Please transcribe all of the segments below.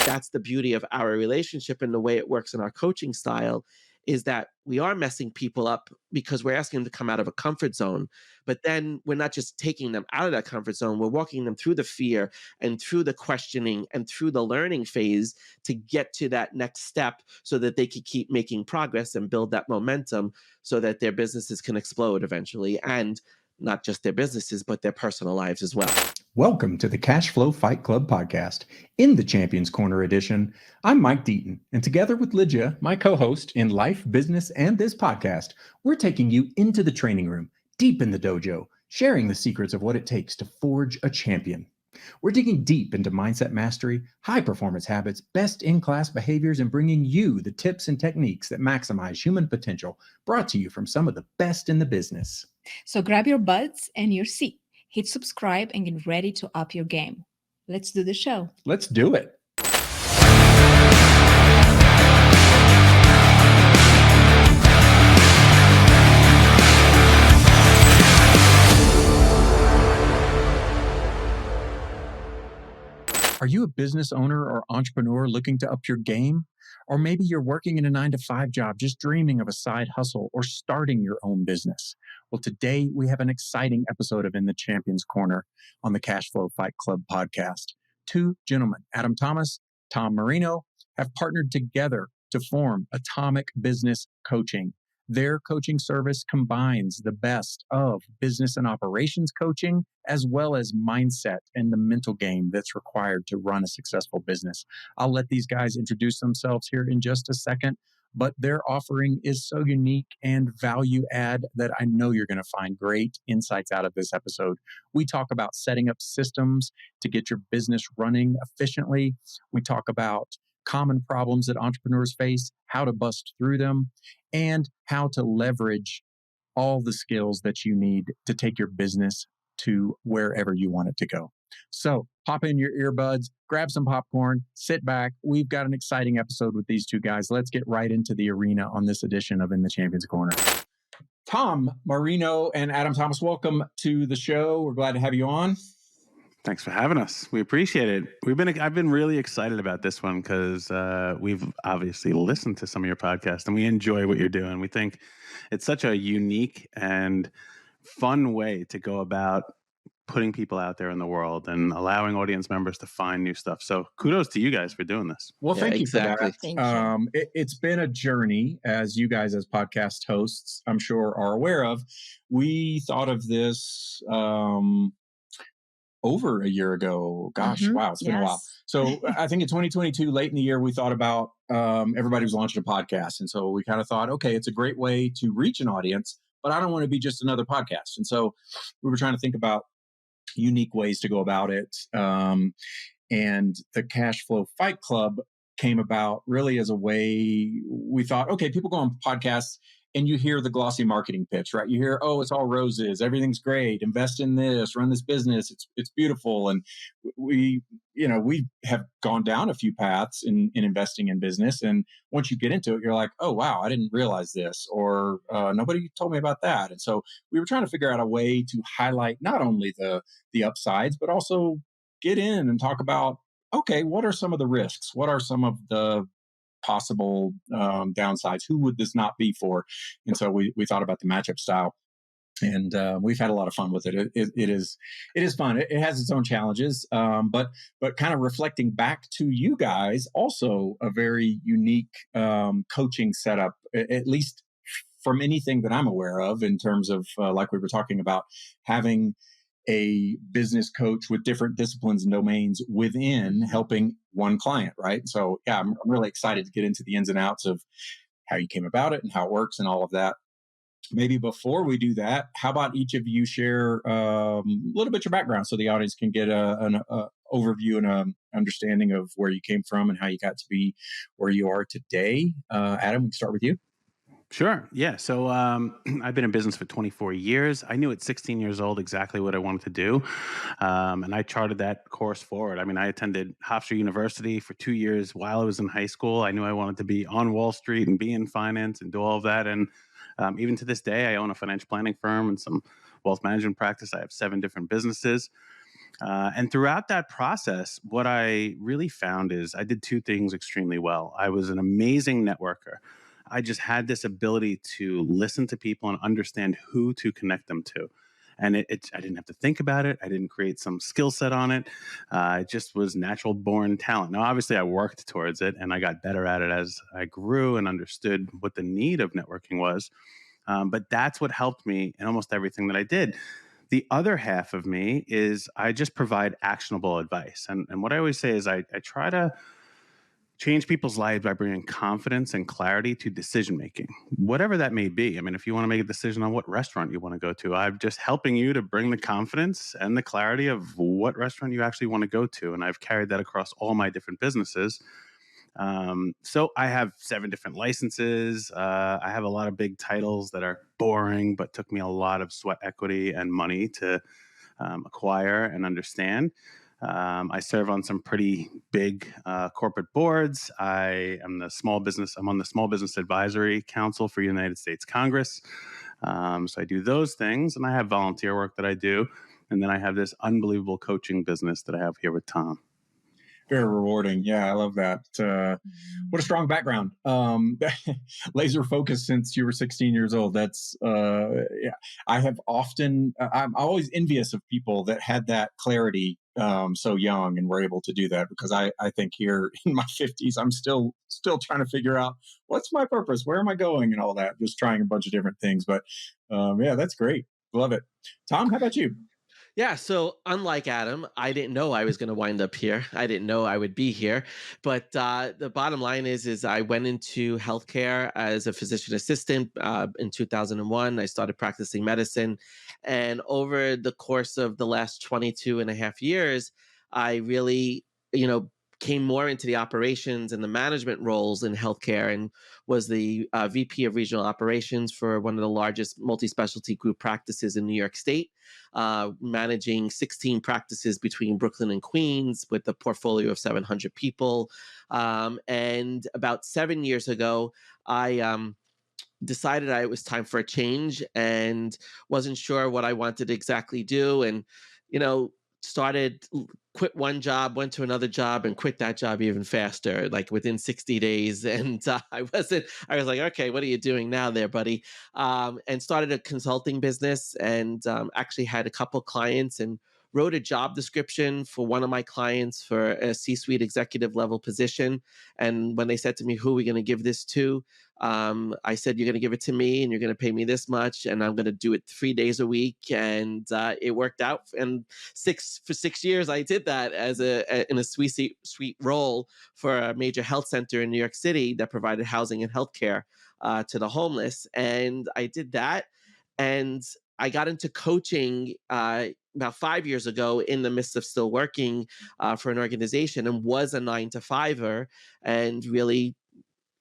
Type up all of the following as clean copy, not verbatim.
that's the beauty of our relationship and the way it works in our coaching style, is that we are messing people up because we're asking them to come out of a comfort zone. But then we're not just taking them out of that comfort zone, we're walking them through the fear and through the questioning and through the learning phase to get to that next step so that they can keep making progress and build that momentum so that their businesses can explode eventually. And not just their businesses, but their personal lives as well. Welcome to the Cashflow Fight Club podcast. In the Champions Corner edition, I'm Mike Deaton, and together with Lydia, my co-host in life, business, and this podcast, we're taking you into the training room, deep in the dojo, sharing the secrets of what it takes to forge a champion. We're digging deep into mindset mastery, high-performance habits, best-in-class behaviors, and bringing you the tips and techniques that maximize human potential, brought to you from some of the best in the business. So grab your buds and your seat. Hit subscribe and get ready to up your game. Let's do the show. Let's do it. Are you a business owner or entrepreneur looking to up your game? Or maybe you're working in a 9-to-5 job, just dreaming of a side hustle or starting your own business. Well, today we have an exciting episode of In the Champions Corner on the Cashflow Fight Club podcast. Two gentlemen, Adam Thomas, Tom Marino, have partnered together to form Atomic Business Coaching. Their coaching service combines the best of business and operations coaching, as well as mindset and the mental game that's required to run a successful business. I'll let these guys introduce themselves here in just a second, but their offering is so unique and value add that I know you're going to find great insights out of this episode. We talk about setting up systems to get your business running efficiently. We talk about common problems that entrepreneurs face, how to bust through them, and how to leverage all the skills that you need to take your business to wherever you want it to go. So pop in your earbuds, grab some popcorn, sit back. We've got an exciting episode with these two guys. Let's get right into the arena on this edition of In the Champions Corner. Tom Marino and Adam Thomas, welcome to the show. We're glad to have you on. Thanks for having us. We appreciate it. I've been really excited about this one because we've obviously listened to some of your podcasts and we enjoy what you're doing. We think it's such a unique and fun way to go about putting people out there in the world and allowing audience members to find new stuff. So kudos to you guys for doing this. Well, thank you for that. Thank you. It's been a journey, as you guys as podcast hosts, I'm sure, are aware of. We thought of this over a year ago. Gosh, wow, it's been a while. So I think in 2022, late in the year, we thought about everybody was launching a podcast. And so we kind of thought, okay, it's a great way to reach an audience, but I don't want to be just another podcast. And so we were trying to think about unique ways to go about it. And the Cashflow Fight Club came about really as a way we thought, okay, people go on podcasts and you hear the glossy marketing pitch, right? You hear, oh, it's all roses, everything's great, invest in this, run this business, it's beautiful. And we have gone down a few paths in investing in business. And once you get into it, you're like, oh, wow, I didn't realize this, or nobody told me about that. And so we were trying to figure out a way to highlight not only the upsides, but also get in and talk about, okay, what are some of the risks? What are some of the possible downsides? Who would this not be for? And so we thought about the matchup style, and we've had a lot of fun with it. It is fun. It has its own challenges, but kind of reflecting back to you guys, also a very unique coaching setup, at least from anything that I'm aware of, in terms of like we were talking about, having a business coach with different disciplines and domains within helping one client, right? So yeah, I'm really excited to get into the ins and outs of how you came about it and how it works and all of that. Maybe before we do that, how about each of you share a little bit your background so the audience can get an overview and an understanding of where you came from and how you got to be where you are today. Adam, we can start with you. Sure. Yeah. So I've been in business for 24 years. I knew at 16 years old exactly what I wanted to do. And I charted that course forward. I mean, I attended Hofstra University for 2 years while I was in high school. I knew I wanted to be on Wall Street and be in finance and do all of that. And even to this day, I own a financial planning firm and some wealth management practice. I have 7 different businesses. And throughout that process, what I really found is I did two things extremely well. I was an amazing networker. I just had this ability to listen to people and understand who to connect them to. And I didn't have to think about it. I didn't create some skill set on it. It just was natural born talent. Now, obviously, I worked towards it and I got better at it as I grew and understood what the need of networking was. But that's what helped me in almost everything that I did. The other half of me is I just provide actionable advice. And what I always say is I try to change people's lives by bringing confidence and clarity to decision making, whatever that may be. I mean, if you want to make a decision on what restaurant you want to go to, I'm just helping you to bring the confidence and the clarity of what restaurant you actually want to go to. And I've carried that across all my different businesses. So I have 7 different licenses. I have a lot of big titles that are boring, but took me a lot of sweat equity and money to acquire and understand. I serve on some pretty big corporate boards. I'm on the Small Business Advisory Council for United States Congress. So I do those things, and I have volunteer work that I do. And then I have this unbelievable coaching business that I have here with Tom. Very rewarding. Yeah, I love that. What a strong background. Laser focused since you were 16 years old. That's, yeah. I'm always envious of people that had that clarity so young and were able to do that, because I think here in my 50s, I'm still trying to figure out what's my purpose, where am I going, and all that, just trying a bunch of different things. But yeah, that's great. Love it. Tom, how about you? Yeah, so unlike Adam, I didn't know I was going to wind up here. I didn't know I would be here. But the bottom line is I went into healthcare as a physician assistant in 2001. I started practicing medicine. And over the course of the last 22 and a half years, I really, came more into the operations and the management roles in healthcare, and was the VP of regional operations for one of the largest multi-specialty group practices in New York State, managing 16 practices between Brooklyn and Queens with a portfolio of 700 people. And about 7 years ago, I decided it was time for a change and wasn't sure what I wanted to exactly do. And, started quit one job, went to another job, and quit that job even faster, like within 60 days. And I was like, okay, what are you doing now there, buddy? And started a consulting business, and actually had a couple clients, and wrote a job description for one of my clients for a C-suite executive level position. And when they said to me, who are we going to give this to? I said, you're going to give it to me, and you're going to pay me this much, and I'm going to do it 3 days a week. And it worked out. And for 6 years, I did that in a suite role for a major health center in New York City that provided housing and healthcare to the homeless. And I did that. And I got into coaching about 5 years ago, in the midst of still working for an organization, and was a 9 to 5er, and really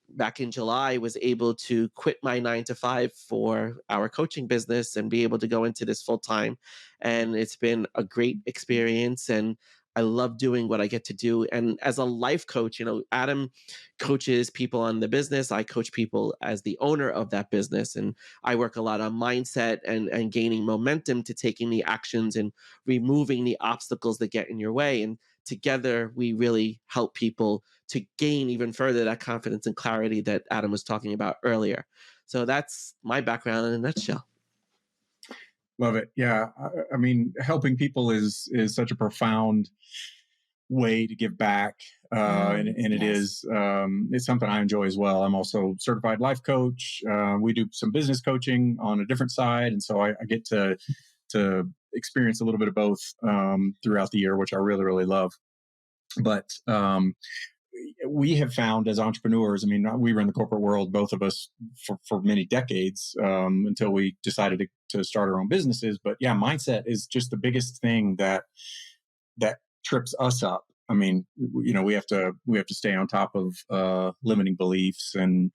back in July was able to quit my 9 to 5 for our coaching business and be able to go into this full time. And it's been a great experience. And I love doing what I get to do. And as a life coach, Adam coaches people on the business. I coach people as the owner of that business. And I work a lot on mindset and gaining momentum to taking the actions and removing the obstacles that get in your way. And together, we really help people to gain even further that confidence and clarity that Adam was talking about earlier. So that's my background in a nutshell. Love it. Yeah. I mean, helping people is such a profound way to give back. And it is, it's something I enjoy as well. I'm also certified life coach. We do some business coaching on a different side. And so I get to experience a little bit of both throughout the year, which I really, really love. But we have found as entrepreneurs, I mean, we were in the corporate world, both of us, for many decades, until we decided to start our own businesses. But yeah, mindset is just the biggest thing that trips us up. I mean, we have to stay on top of limiting beliefs and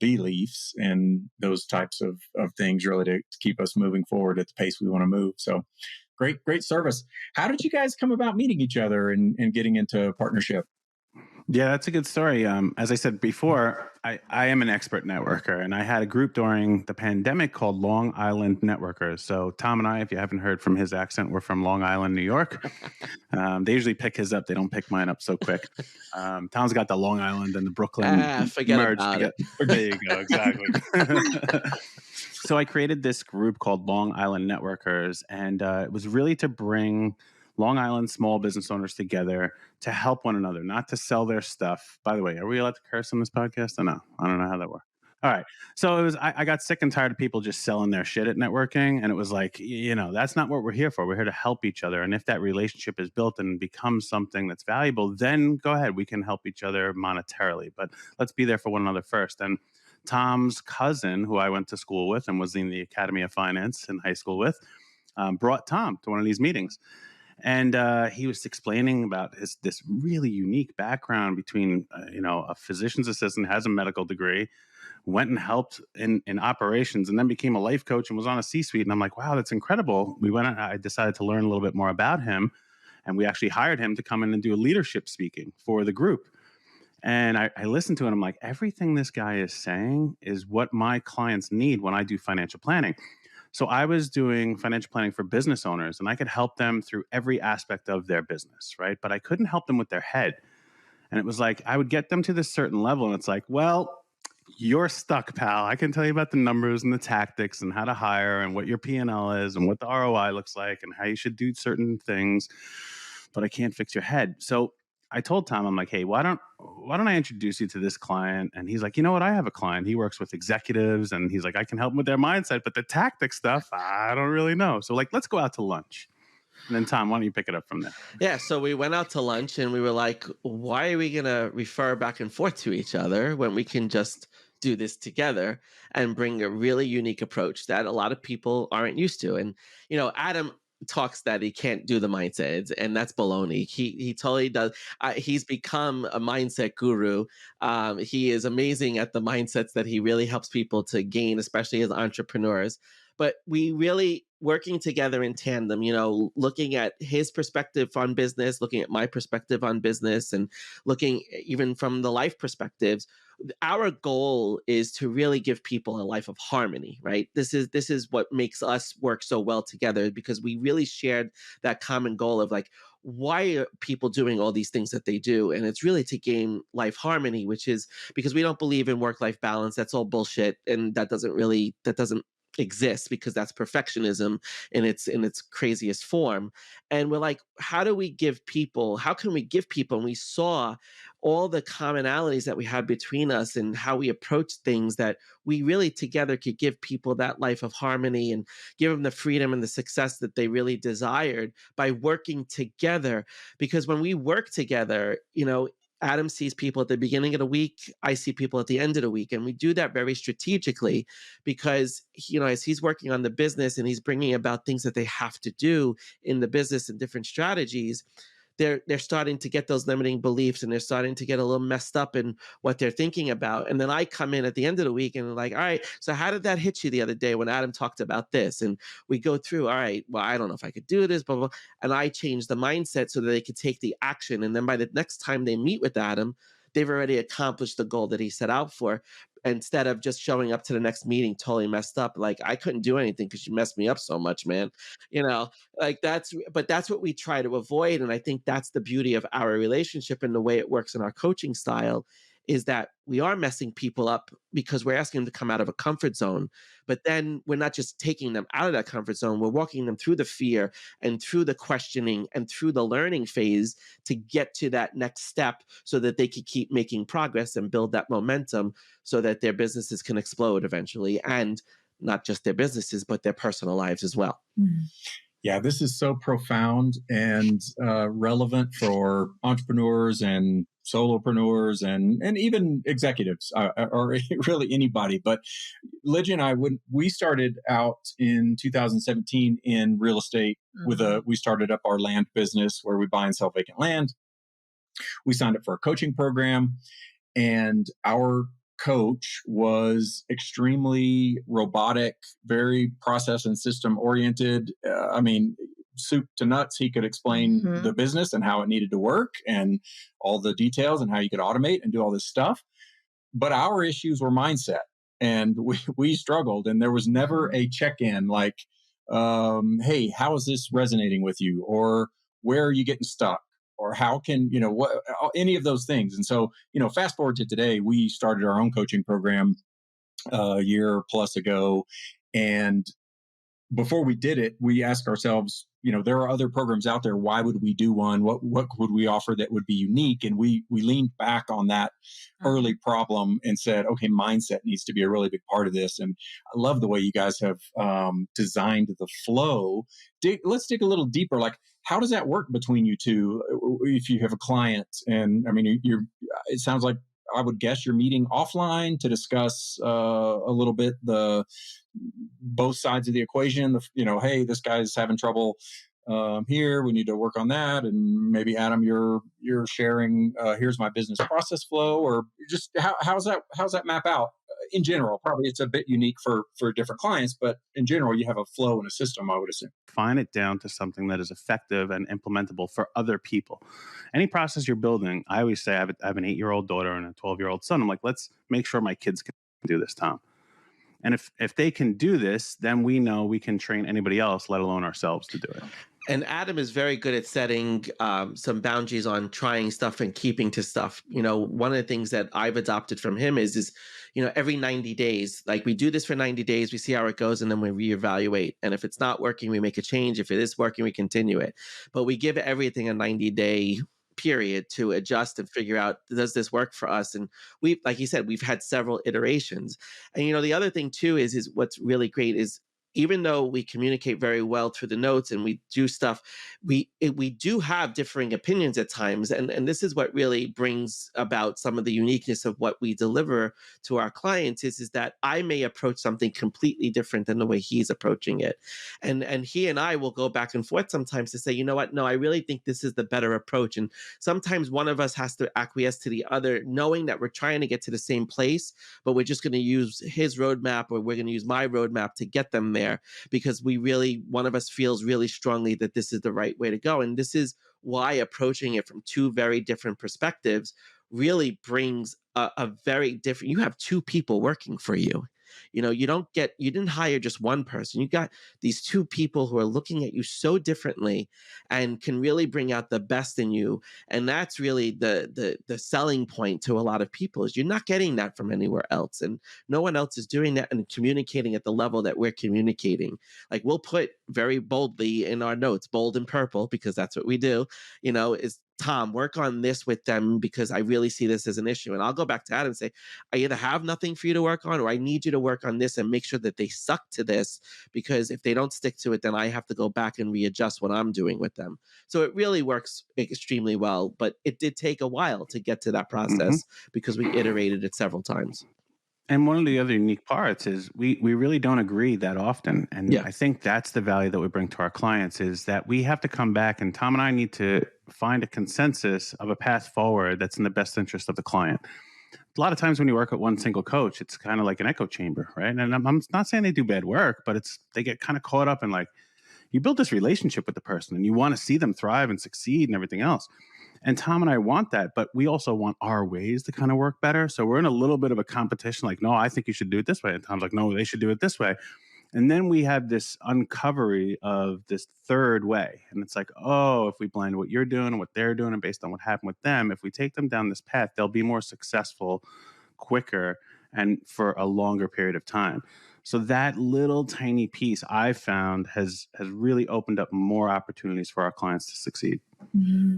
beliefs and those types of things, really, to keep us moving forward at the pace we want to move. So great service. How did you guys come about meeting each other and getting into partnership? Yeah, that's a good story. As I said before, I am an expert networker, and I had a group during the pandemic called Long Island Networkers. So Tom and I, if you haven't heard from his accent, we're from Long Island, New York. They usually pick his up. They don't pick mine up so quick. Tom's got the Long Island and the Brooklyn Forget merged about together. it. There you go. Exactly. So I created this group called Long Island Networkers, and it was really to bring Long Island small business owners together to help one another, not to sell their stuff. By the way, are we allowed to curse on this podcast? Or no, I don't know how that works. All right. So it was, I got sick and tired of people just selling their shit at networking. And it was like, that's not what we're here for. We're here to help each other. And if that relationship is built and becomes something that's valuable, then go ahead. We can help each other monetarily, but let's be there for one another first. And Tom's cousin, who I went to school with and was in the Academy of Finance in high school with, brought Tom to one of these meetings. And he was explaining about this really unique background between, a physician's assistant, has a medical degree, went and helped in operations, and then became a life coach and was on a C-suite. And I'm like, wow, that's incredible. I decided to learn a little bit more about him. And we actually hired him to come in and do a leadership speaking for the group. And I listened to it. And I'm like, everything this guy is saying is what my clients need when I do financial planning. So I was doing financial planning for business owners, and I could help them through every aspect of their business, right? But I couldn't help them with their head. And it was like, I would get them to this certain level, and it's like, well, you're stuck, pal. I can tell you about the numbers and the tactics and how to hire and what your P&L is and what the ROI looks like and how you should do certain things, but I can't fix your head. So I told Tom, I'm like, hey, why don't I introduce you to this client? And he's like, you know what? I have a client. He works with executives, and he's like, I can help him with their mindset, but the tactic stuff, I don't really know. So let's go out to lunch. And then Tom, why don't you pick it up from there? Yeah, so we went out to lunch and we were like, why are we going to refer back and forth to each other when we can just do this together and bring a really unique approach that a lot of people aren't used to? And, Adam talks that he can't do the mindset, and that's baloney. He totally does. He's become a mindset guru. He is amazing at the mindsets that he really helps people to gain, especially as entrepreneurs. But we really working together in tandem, looking at his perspective on business, looking at my perspective on business, and looking even from the life perspectives. Our goal is to really give people a life of harmony, right? This is what makes us work so well together, because we really shared that common goal of like, why are people doing all these things that they do? And it's really to gain life harmony, which is because we don't believe in work-life balance. That's all bullshit. And that doesn't exist, because that's perfectionism in its craziest form. And we're like, how can we give people, and we saw all the commonalities that we have between us and how we approach things, that we really together could give people that life of harmony and give them the freedom and the success that they really desired by working together. Because when we work together, Adam sees people at the beginning of the week. I see people at the end of the week. And we do that very strategically, because, as he's working on the business and he's bringing about things that they have to do in the business and different strategies, they're starting to get those limiting beliefs, and they're starting to get a little messed up in what they're thinking about. And then I come in at the end of the week and like, all right, so how did that hit you the other day when Adam talked about this? And we go through, all right, well, I don't know if I could do this, blah, blah, blah. And I change the mindset so that they could take the action. And then by the next time they meet with Adam, they've already accomplished the goal that he set out for, instead of just showing up to the next meeting totally messed up. Like, I couldn't do anything because you messed me up so much, man. But that's what we try to avoid. And I think that's the beauty of our relationship and the way it works in our coaching style, is that we are messing people up because we're asking them to come out of a comfort zone. But then we're not just taking them out of that comfort zone. We're walking them through the fear and through the questioning and through the learning phase to get to that next step, so that they can keep making progress and build that momentum, so that their businesses can explode eventually, and not just their businesses, but their personal lives as well. Mm-hmm. Yeah, this is so profound and relevant for entrepreneurs and solopreneurs and even executives, or really anybody. But Lidge and I, when we started out in 2017 in real estate, we started up our land business where we buy and sell vacant land. We signed up for a coaching program, and our coach was extremely robotic, very process and system oriented. soup to nuts. He could explain the business and how it needed to work and all the details and how you could automate and do all this stuff. But our issues were mindset, and we struggled, and there was never a check-in like, hey, how is this resonating with you? Or where are you getting stuck? Or how can, what, any of those things. And so, fast forward to today, we started our own coaching program a year plus ago. And before we did it, we asked ourselves, there are other programs out there. Why would we do one? What would we offer that would be unique? And we leaned back on that early problem and said, okay, mindset needs to be a really big part of this. And I love the way you guys have designed the flow. Let's dig a little deeper. Like, how does that work between you two? If you have a client, and I mean, it sounds like, I would guess you're meeting offline to discuss a little bit both sides of the equation. Hey, this guy's having trouble here. We need to work on that. And maybe Adam, you're sharing. Here's my business process flow, or just how's that map out in general? Probably it's a bit unique for different clients, but in general, you have a flow and a system, I would assume. Find it down to something that is effective and implementable for other people. Any process you're building, I always say I have an 8-year-old daughter and a 12-year-old son. I'm like, let's make sure my kids can do this, Tom. And if they can do this, then we know we can train anybody else, let alone ourselves, to do it. And Adam is very good at setting some boundaries on trying stuff and keeping to stuff. One of the things that I've adopted from him is every 90 days, like we do this for 90 days, we see how it goes, and then we reevaluate. And if it's not working, we make a change. If it is working, we continue it. But we give everything a 90-day period to adjust and figure out, does this work for us? And we, like you said, we've had several iterations. And the other thing too is what's really great is, even though we communicate very well through the notes and we do stuff, we do have differing opinions at times. And this is what really brings about some of the uniqueness of what we deliver to our clients is that I may approach something completely different than the way he's approaching it. And he and I will go back and forth sometimes to say, you know what, no, I really think this is the better approach. And sometimes one of us has to acquiesce to the other, knowing that we're trying to get to the same place, but we're just going to use his roadmap or we're going to use my roadmap to get them there, because one of us feels really strongly that this is the right way to go. And this is why approaching it from two very different perspectives really brings a very different, you have two people working for you. You didn't hire just one person. You got these two people who are looking at you so differently and can really bring out the best in you. And that's really the selling point to a lot of people, is you're not getting that from anywhere else. And no one else is doing that and communicating at the level that we're communicating. Like, we'll put very boldly in our notes, bold and purple, because that's what we do, is, Tom, work on this with them because I really see this as an issue. And I'll go back to Adam and say, I either have nothing for you to work on, or I need you to work on this and make sure that they suck to this, because if they don't stick to it, then I have to go back and readjust what I'm doing with them. So it really works extremely well, but it did take a while to get to that process because we iterated it several times. And one of the other unique parts is we really don't agree that often. And I think that's the value that we bring to our clients, is that we have to come back, and Tom and I need to find a consensus of a path forward that's in the best interest of the client. A lot of times when you work with one single coach, it's kind of like an echo chamber, right? And I'm not saying they do bad work, but they get kind of caught up in, like, you build this relationship with the person and you want to see them thrive and succeed and everything else. And Tom and I want that, but we also want our ways to kind of work better. So we're in a little bit of a competition, like, no, I think you should do it this way. And Tom's like, no, they should do it this way. And then we have this uncovery of this third way. And it's like, oh, if we blend what you're doing and what they're doing, and based on what happened with them, if we take them down this path, they'll be more successful quicker and for a longer period of time. So that little tiny piece I've found has really opened up more opportunities for our clients to succeed. Mm-hmm.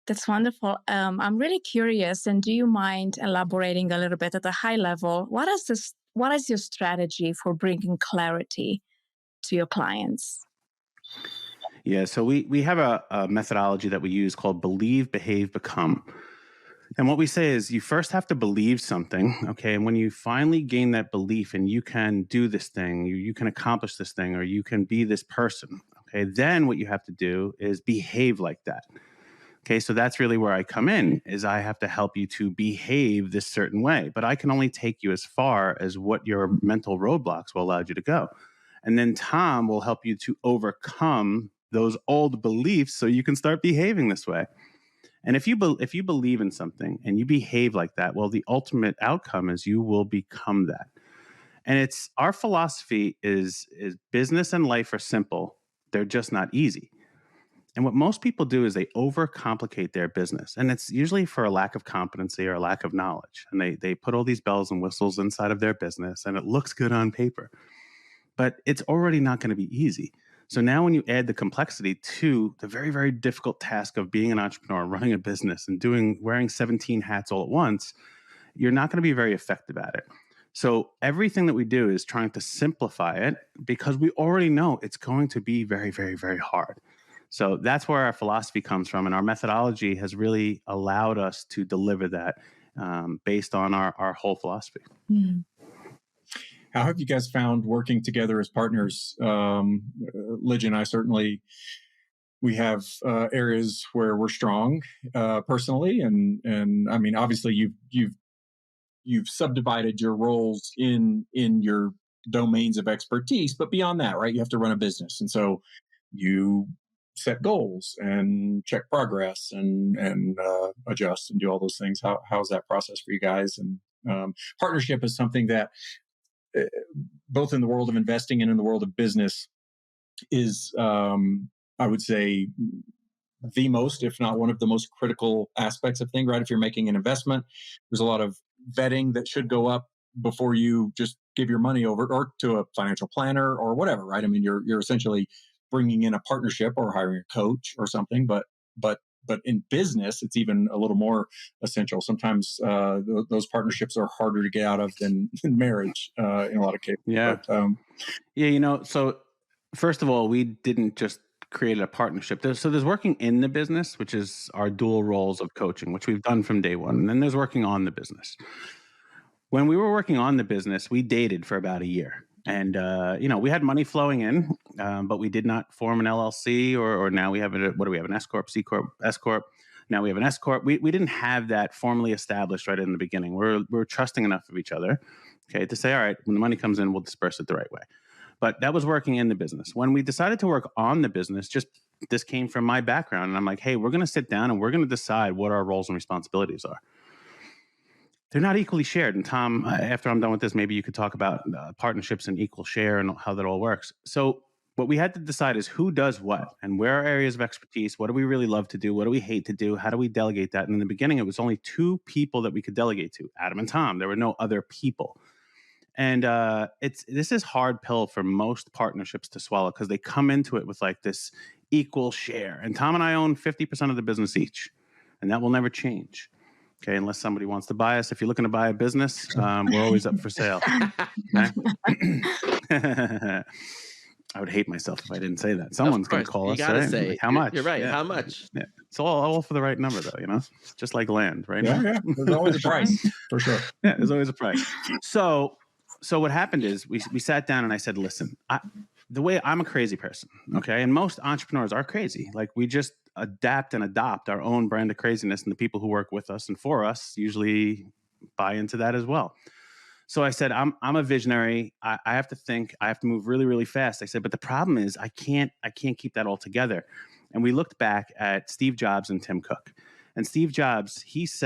That's wonderful. I'm really curious, and do you mind elaborating a little bit at a high level? What is your strategy for bringing clarity to your clients? Yeah, so we have a methodology that we use called Believe, Behave, Become. And what we say is, you first have to believe something, okay? And when you finally gain that belief and you can do this thing, you can accomplish this thing, or you can be this person, okay? Then what you have to do is behave like that. Okay, so that's really where I come in, is I have to help you to behave this certain way, but I can only take you as far as what your mental roadblocks will allow you to go. And then Tom will help you to overcome those old beliefs so you can start behaving this way. And if you believe in something and you behave like that, well, the ultimate outcome is you will become that. And it's our philosophy is business and life are simple. They're just not easy. And what most people do is they overcomplicate their business. And it's usually for a lack of competency or a lack of knowledge. And they put all these bells and whistles inside of their business and it looks good on paper. But it's already not going to be easy. So now when you add the complexity to the very, very difficult task of being an entrepreneur, running a business and wearing 17 hats all at once, you're not going to be very effective at it. So everything that we do is trying to simplify it because we already know it's going to be very, very, very hard. So that's where our philosophy comes from. And our methodology has really allowed us to deliver that based on our whole philosophy. Mm-hmm. How have you guys found working together as partners? Lidge and I certainly, we have areas where we're strong personally, and I mean, obviously, you've subdivided your roles in your domains of expertise, but beyond that, right? You have to run a business, and so you set goals and check progress and adjust and do all those things. How's that process for you guys? And partnership is something that both in the world of investing and in the world of business is, I would say, the most, if not one of the most critical aspects of things, right? If you're making an investment, there's a lot of vetting that should go up before you just give your money over or to a financial planner or whatever, right? I mean, you're essentially bringing in a partnership or hiring a coach or something, but in business, it's even a little more essential. Sometimes those partnerships are harder to get out of than marriage in a lot of cases. Yeah. But, so first of all, we didn't just create a partnership. There's working in the business, which is our dual roles of coaching, which we've done from day one. And then there's working on the business. When we were working on the business, we dated for about a year. And, we had money flowing in, but we did not form an LLC or now we have what do we have? An S Corp, C Corp, S Corp. Now we have an S Corp. We didn't have that formally established right in the beginning. We're trusting enough of each other, okay, to say, all right, when the money comes in, we'll disperse it the right way. But that was working in the business. When we decided to work on the business, this came from my background. And I'm like, hey, we're going to sit down and we're going to decide what our roles and responsibilities are. They're not equally shared. And Tom, after I'm done with this, maybe you could talk about partnerships and equal share and how that all works. So what we had to decide is who does what and where are areas of expertise? What do we really love to do? What do we hate to do? How do we delegate that? And in the beginning, it was only 2 people that we could delegate to, Adam and Tom. There were no other people. And this is hard pill for most partnerships to swallow because they come into it with like this equal share. And Tom and I own 50% of the business each, and that will never change. Okay, unless somebody wants to buy us. If you're looking to buy a business, we're always up for sale. Okay? I would hate myself if I didn't say that. Someone's going to call us. You got to right? say, like, how much? You're right. Yeah. How much? Yeah. It's all for the right number, though, just like land, right? Yeah. There's always a price, for sure. Yeah, there's always a price. So what happened is we sat down and I said, listen, the way I'm a crazy person, okay? And most entrepreneurs are crazy. Like we just adapt and adopt our own brand of craziness, and the people who work with us and for us usually buy into that as well. So I said, I'm a visionary. I have to think. I have to move really, really fast. I said, but the problem is I can't keep that all together. And we looked back at Steve Jobs and Tim Cook. And Steve Jobs, he's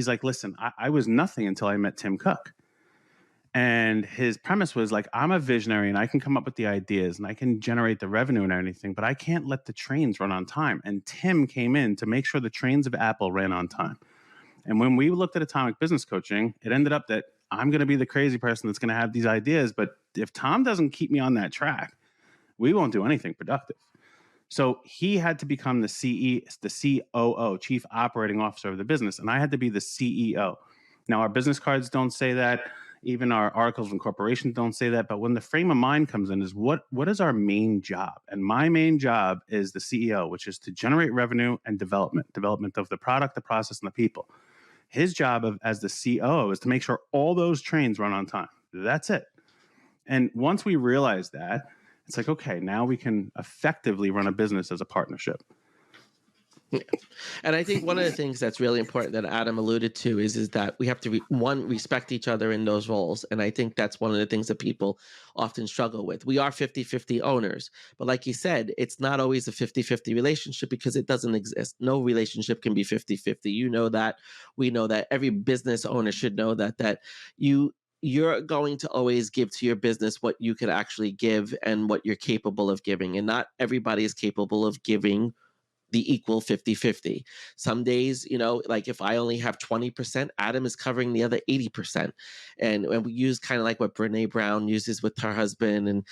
like, listen, I was nothing until I met Tim Cook. And his premise was like, I'm a visionary and I can come up with the ideas and I can generate the revenue and everything, but I can't let the trains run on time. And Tim came in to make sure the trains of Apple ran on time. And when we looked at Atomic Business Coaching, it ended up that I'm going to be the crazy person that's going to have these ideas. But if Tom doesn't keep me on that track, we won't do anything productive. So he had to become the COO, Chief Operating Officer of the business. And I had to be the CEO. Now, our business cards don't say that. Even our articles of incorporation don't say that. But when the frame of mind comes in is what is our main job? And my main job is the CEO, which is to generate revenue and development of the product, the process, and the people. His job as the COO is to make sure all those trains run on time. That's it. And once we realize that, it's like, okay, now we can effectively run a business as a partnership. Yeah. And I think one of the things that's really important that Adam alluded to is that we have to respect each other in those roles. And I think that's one of the things that people often struggle with. We are 50-50 owners, but like you said, it's not always a 50-50 relationship because it doesn't exist. No relationship can be 50-50. You know that, we know that, every business owner should know that you're going to always give to your business what you could actually give and what you're capable of giving. And not everybody is capable of giving the equal 50-50. Some days, like if I only have 20%, Adam is covering the other 80%. And we use kind of like what Brene Brown uses with her husband. And,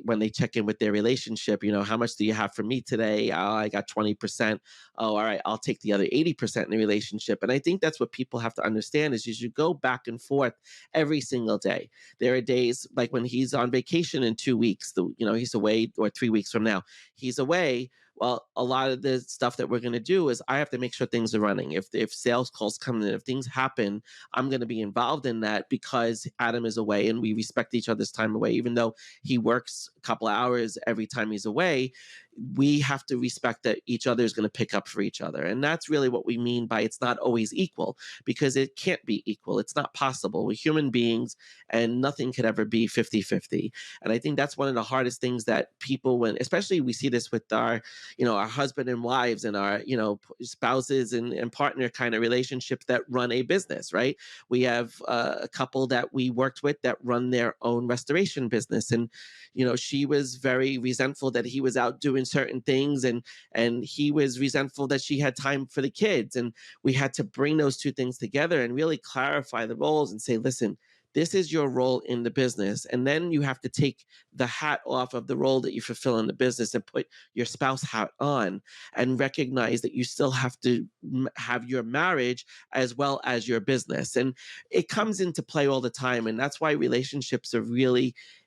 when they check in with their relationship, how much do you have for me today? Oh, I got 20%. Oh, all right, I'll take the other 80% in the relationship. And I think that's what people have to understand is you should go back and forth every single day. There are days like when he's on vacation in 2 weeks, he's away, or 3 weeks from now, he's away. Well, a lot of the stuff that we're going to do is I have to make sure things are running. If sales calls come in, if things happen, I'm going to be involved in that because Adam is away and we respect each other's time away. Even though he works a couple of hours every time he's away, we have to respect that each other is going to pick up for each other. And that's really what we mean by it's not always equal, because it can't be equal. It's not possible. We're human beings and nothing could ever be 50-50. And I think that's one of the hardest things that people, especially we see this with our husband and wives and our, spouses and partner kind of relationships that run a business, right? We have a couple that we worked with that run their own restoration business. And, she was very resentful that he was out doing certain things, and he was resentful that she had time for the kids. And we had to bring those two things together and really clarify the roles and say, listen, this is your role in the business. And then you have to take the hat off of the role that you fulfill in the business and put your spouse hat on and recognize that you still have to have your marriage as well as your business. And it comes into play all the time. And that's why relationships are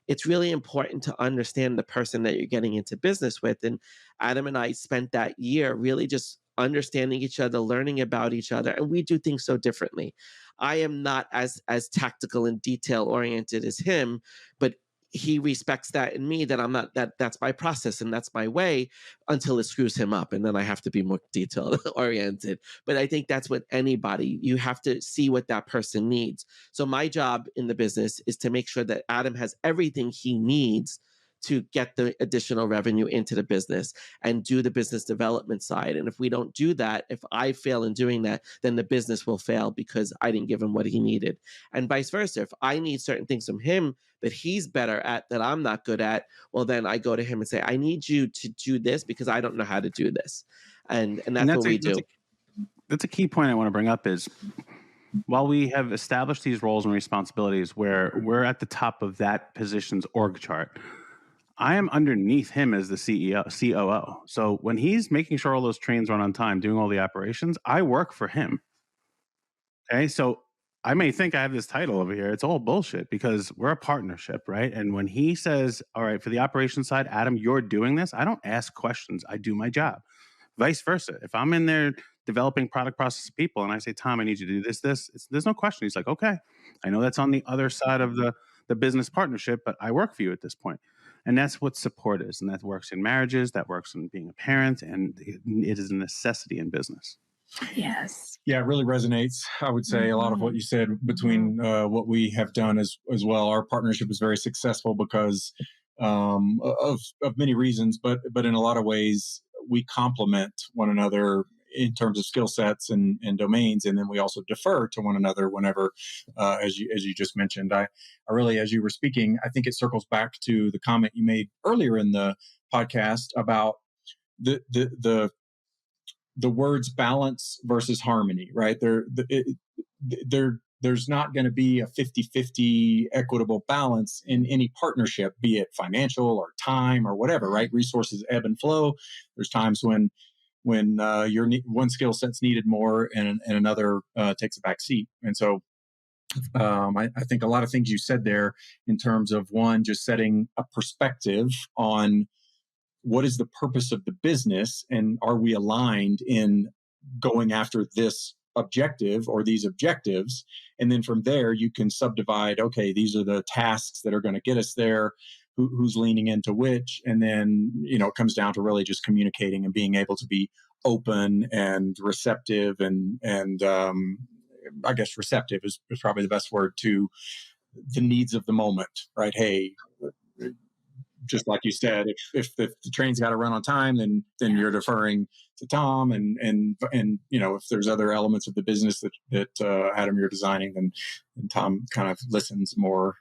it's really important to understand the person that you're getting into business with. And Adam and I spent that year really just understanding each other, learning about each other, and we do things so differently. I am not as tactical and detail oriented as him, but he respects that in me, that I'm not, that's my process and that's my way until it screws him up. And then I have to be more detail oriented. But I think that's what anybody, you have to see what that person needs. So my job in the business is to make sure that Adam has everything he needs to get the additional revenue into the business and do the business development side. And if we don't do that, if I fail in doing that, then the business will fail because I didn't give him what he needed. And vice versa. If I need certain things from him that he's better at that I'm not good at, well, then I go to him and say, I need you to do this because I don't know how to do this. And that's what we do. That's a key point I want to bring up is, while we have established these roles and responsibilities where we're at the top of that position's org chart, I am underneath him as the COO. So when he's making sure all those trains run on time, doing all the operations, I work for him. Okay. So I may think I have this title over here. It's all bullshit because we're a partnership, right? And when he says, all right, for the operations side, Adam, you're doing this, I don't ask questions. I do my job. Vice versa. If I'm in there developing product, process, people, and I say, Tom, I need you to do this, there's no question. He's like, okay, I know that's on the other side of the business partnership, but I work for you at this point. And that's what support is. And that works in marriages, that works in being a parent, and it is a necessity in business. Yes. Yeah, it really resonates. I would say a lot of what you said between what we have done as well. Our partnership is very successful because of many reasons, but in a lot of ways, we complement one another in terms of skill sets and domains. And then we also defer to one another whenever, as you just mentioned. I really, as you were speaking, I think it circles back to the comment you made earlier in the podcast about the words balance versus harmony, right? There's not going to be a 50-50 equitable balance in any partnership, be it financial or time or whatever, right? Resources ebb and flow. There's times when your one skill set's needed more and another takes a back seat. And so I think a lot of things you said there in terms of, one, just setting a perspective on what is the purpose of the business and are we aligned in going after this objective or these objectives. And then from there, you can subdivide, okay, these are the tasks that are going to get us there. who's leaning into which. And then, it comes down to really just communicating and being able to be open and receptive and I guess receptive is probably the best word to the needs of the moment, right? Hey, just like you said, if the train's got to run on time, then you're deferring to Tom, and if there's other elements of the business that Adam, you're designing, then Tom kind of listens more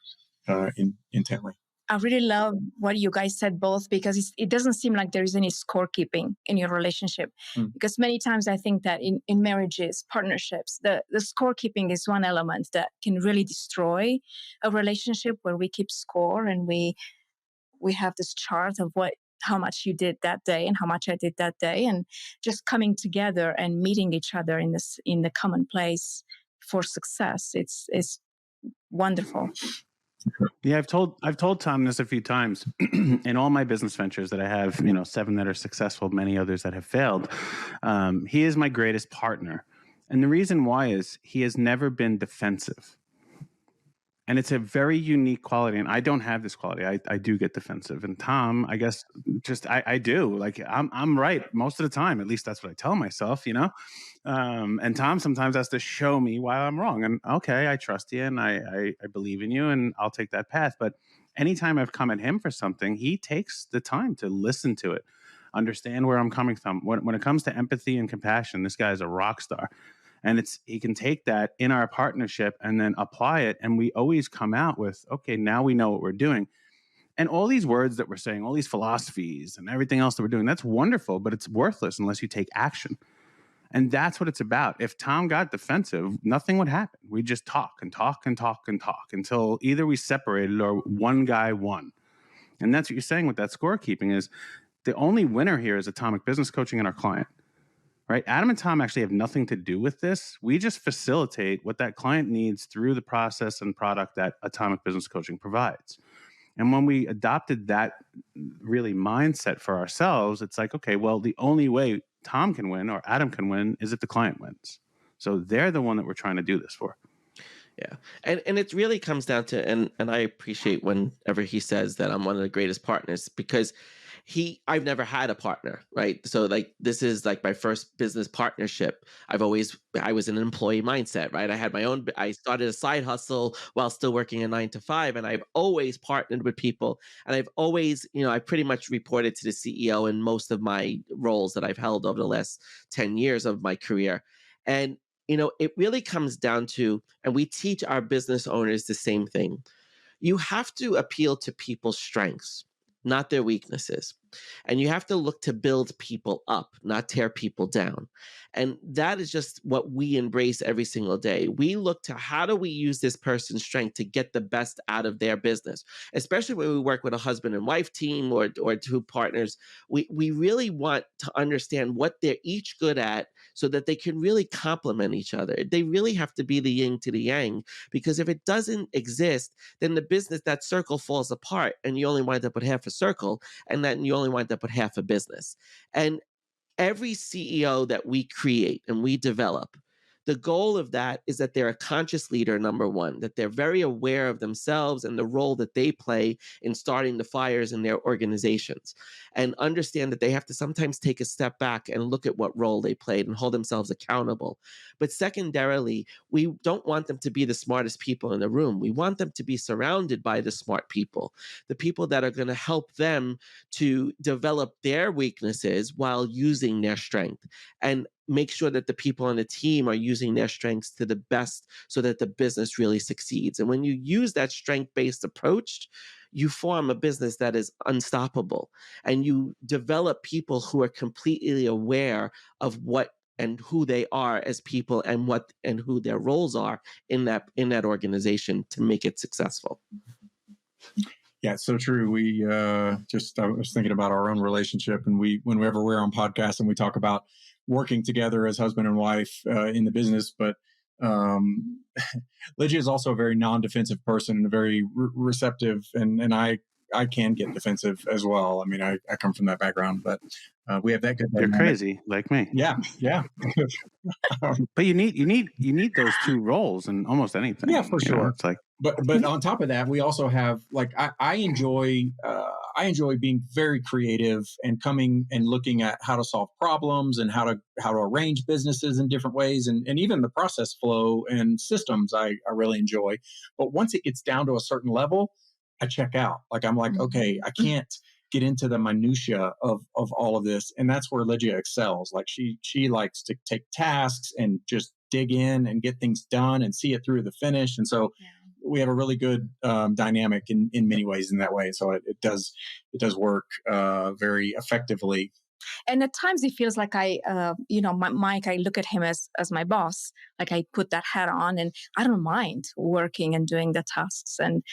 intently. I really love what you guys said both, because it doesn't seem like there is any scorekeeping in your relationship. Because many times I think that in marriages, partnerships, the scorekeeping is one element that can really destroy a relationship, where we keep score and we have this chart of how much you did that day and how much I did that day, and just coming together and meeting each other in the common place for success. It's wonderful. Yeah, I've told Tom this a few times in all my business ventures that I have, 7 that are successful, many others that have failed. He is my greatest partner. And the reason why is he has never been defensive. And it's a very unique quality. And I don't have this quality. I do get defensive. And Tom, I guess I do. Like I'm right most of the time. At least that's what I tell myself, And Tom sometimes has to show me why I'm wrong. And okay, I trust you and I believe in you and I'll take that path. But anytime I've come at him for something, he takes the time to listen to it, understand where I'm coming from. When it comes to empathy and compassion, this guy is a rock star. And he can take that in our partnership and then apply it. And we always come out with, okay, now we know what we're doing. And all these words that we're saying, all these philosophies and everything else that we're doing, that's wonderful, but it's worthless unless you take action. And that's what it's about. If Tom got defensive, nothing would happen. We just talk and talk and talk and talk until either we separated or one guy won. And that's what you're saying with that scorekeeping is the only winner here is Atomic Business Coaching and our client. Right? Adam and Tom actually have nothing to do with this. We just facilitate what that client needs through the process and product that Atomic Business Coaching provides. And when we adopted that really mindset for ourselves, it's like, okay, well, the only way Tom can win or Adam can win is if the client wins. So they're the one that we're trying to do this for. Yeah. And it really comes down to, and I appreciate whenever he says that I'm one of the greatest partners, because I've never had a partner, right? So like, this is like my first business partnership. I was in an employee mindset, right? I started a side hustle while still working a 9 to 5. And I've always partnered with people. And I've always, I pretty much reported to the CEO in most of my roles that I've held over the last 10 years of my career. And, it really comes down to, and we teach our business owners the same thing. You have to appeal to people's strengths, not their weaknesses. And you have to look to build people up, not tear people down. And that is just what we embrace every single day. We look to how do we use this person's strength to get the best out of their business, especially when we work with a husband and wife team or 2 partners. We really want to understand what they're each good at so that they can really complement each other. They really have to be the yin to the yang, because if it doesn't exist, then the business, that circle falls apart and you only wind up with half a circle, and then you only wind up with half a business. And every CEO that we create and we develop, the goal of that is that they're a conscious leader, number one, that they're very aware of themselves and the role that they play in starting the fires in their organizations, and understand that they have to sometimes take a step back and look at what role they played and hold themselves accountable. But secondarily, we don't want them to be the smartest people in the room. We want them to be surrounded by the smart people, the people that are going to help them to develop their weaknesses while using their strength, and make sure that the people on the team are using their strengths to the best so that the business really succeeds. And when you use that strength-based approach, you form a business that is unstoppable, and you develop people who are completely aware of what and who they are as people and who their roles are in that organization to make it successful. Yeah, it's so true. I was thinking about our own relationship, and whenever we're on podcasts and we talk about working together as husband and wife in the business, but Lygia is also a very non-defensive person and a very receptive, and I can get defensive as well. I mean, I come from that background, but We have that good You're dynamic. crazy like me. Yeah. But you need those two roles in almost anything. Yeah, for sure. It's like, but on top of that, we also have like I enjoy being very creative and coming and looking at how to solve problems and how to arrange businesses in different ways, and even the process flow and systems I really enjoy. But once it gets down to a certain level, I check out. Like I'm like, okay, I can't get into the minutia of all of this, and that's where Lygia excels. Like she likes to take tasks and just dig in and get things done and see it through the finish. And so we have a really good dynamic in many ways in that way. So it does work very effectively. And at times it feels like Mike, I look at him as my boss. Like I put that hat on and I don't mind working and doing the tasks and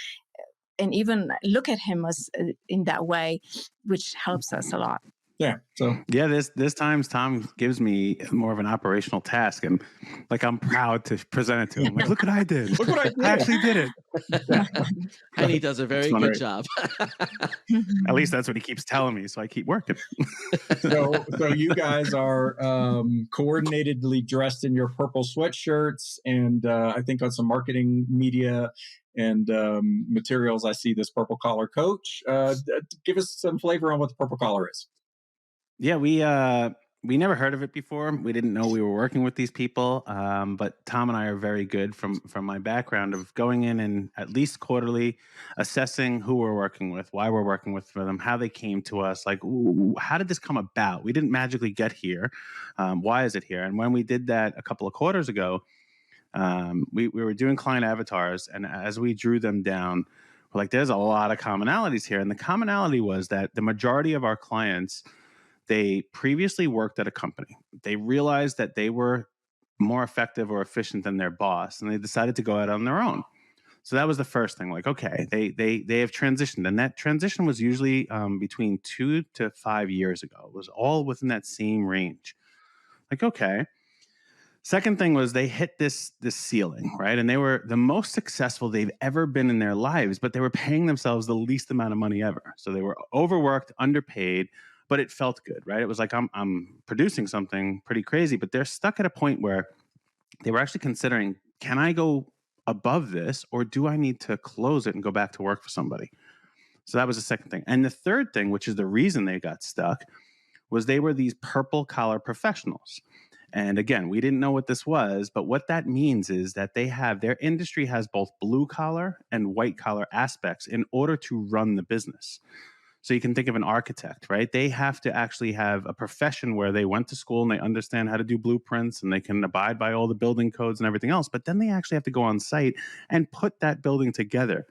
even look at him as in that way, which helps us a lot. Yeah. So this times Tom gives me more of an operational task, and like I'm proud to present it to him. Like, look what I did. Look what I did. I actually did it. And he does a very good job. At least that's what he keeps telling me, so I keep working. So you guys are coordinatedly dressed in your purple sweatshirts, and I think on some marketing media and materials, I see this purple collar coach. Give us some flavor on what the purple collar is. Yeah, we never heard of it before. We didn't know we were working with these people, but Tom and I are very good from my background of going in and at least quarterly assessing who we're working with, why we're working with them, how they came to us, like how did this come about? We didn't magically get here. Why is it here? And when we did that a couple of quarters ago, we were doing client avatars, and as we drew them down, we're like, there's a lot of commonalities here. And the commonality was that the majority of our clients, they previously worked at a company. They realized that they were more effective or efficient than their boss, and they decided to go out on their own. So that was the first thing. Like, okay, they have transitioned, and that transition was usually between 2 to 5 years ago. It was all within that same range. Like, okay. Second thing was they hit this ceiling, right? And they were the most successful they've ever been in their lives, but they were paying themselves the least amount of money ever. So they were overworked, underpaid, but it felt good, right? It was like, I'm producing something pretty crazy, but they're stuck at a point where they were actually considering, can I go above this, or do I need to close it and go back to work for somebody? So that was the second thing. And the third thing, which is the reason they got stuck, was they were these purple collar professionals. And again, we didn't know what this was, but what that means is that their industry has both blue collar and white collar aspects in order to run the business. So you can think of an architect, right? They have to actually have a profession where they went to school and they understand how to do blueprints and they can abide by all the building codes and everything else. But then they actually have to go on site and put that building together.